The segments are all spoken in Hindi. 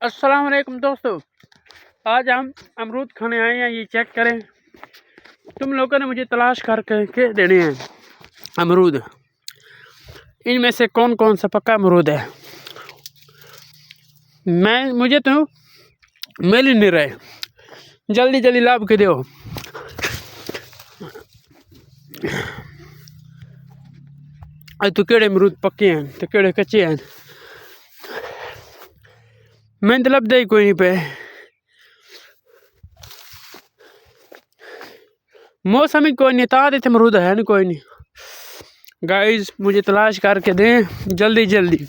अस्सलाम वालेकुम दोस्तों, आज हम अमरूद खाने आए हैं। ये चेक करें, तुम लोगों ने मुझे तलाश करके देने हैं अमरूद। इनमें से कौन कौन सा पक्का अमरूद है, मुझे तो मिल ही नहीं रहे। जल्दी जल्दी लाभ के दो। तो केड़े अमरूद पक्के हैं तो केड़े कच्चे हैं, मैं तो लभदे ही कोई नहीं पे। मौसम ही कोई नहीं, ताद इतने अमरूद है नहीं कोई नहीं। गाइस मुझे तलाश करके दें जल्दी जल्दी।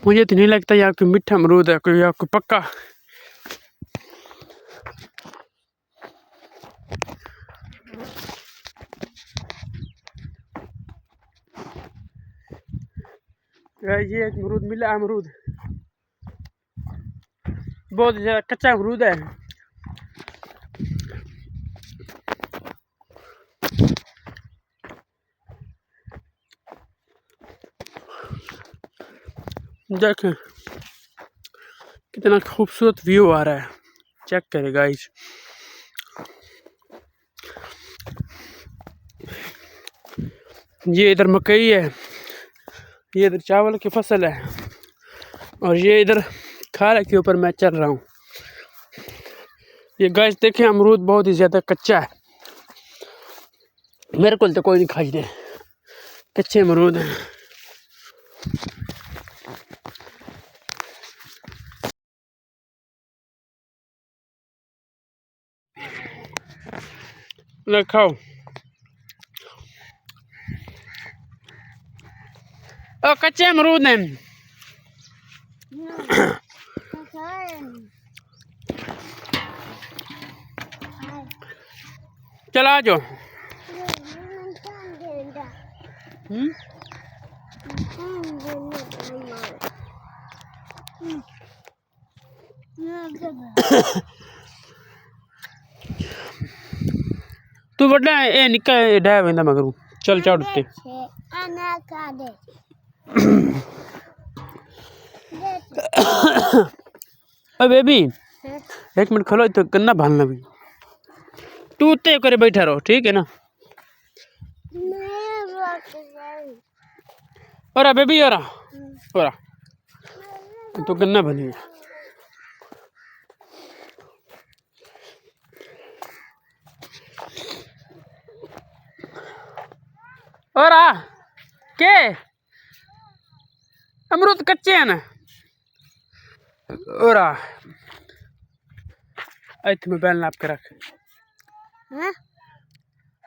मुझे तो नहीं लगता यहाँ कोई मीठा अमरूद है, कोई यहाँ कोई पक्का। गाइस ये एक अमरूद मिला, अमरूद बहुत ज्यादा कच्चा अमरूद है। देखें कितना खूबसूरत व्यू आ रहा है, चेक करें गाइस। ये इधर मकई है, ये इधर चावल की फसल है, और ये इधर खाला के ऊपर मैं चल रहा हूँ। ये गाइस देखें अमरूद बहुत ही ज़्यादा कच्चा है, मेरे को तो कोई नहीं खाई दे, कच्चे अमरूद हैं। ले खाओ। ओ कच्चे अमरूद हैं। चला आ जाओ। तू बड़ा ए निक्का डा वेंदा मगरू चल चढ़ उत्ते। ओ बेबी एक मिनट खलो तो गन्ना भालना भी। तू उत्ते करे बैठा रहो, ठीक है ना। और बेबी और तो गन्ना बनी। और के अमरूद कच्चे हैं ना। और इतने में बैल नाप के रख।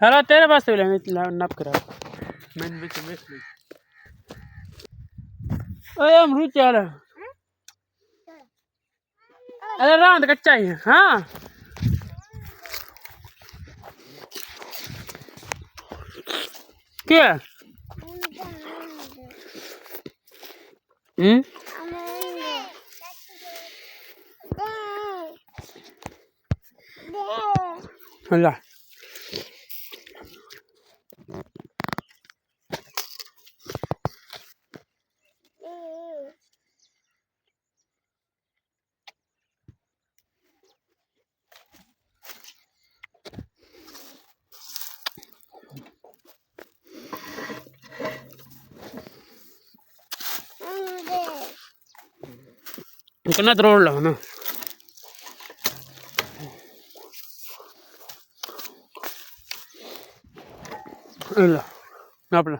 हेलो तेरे पास तो नाप के रख। मैंने भी तो बेच ली। ओए अमरूद चल। अरे रात कच्चा ही है। हाँ क्या अल्लाह कितना तरोड़ लो ना। अल्लाह नाप लो।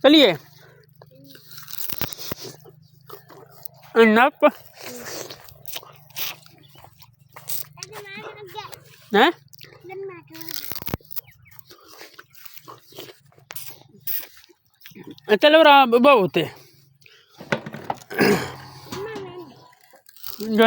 चलिए नाप हैं। चलो बहुत जो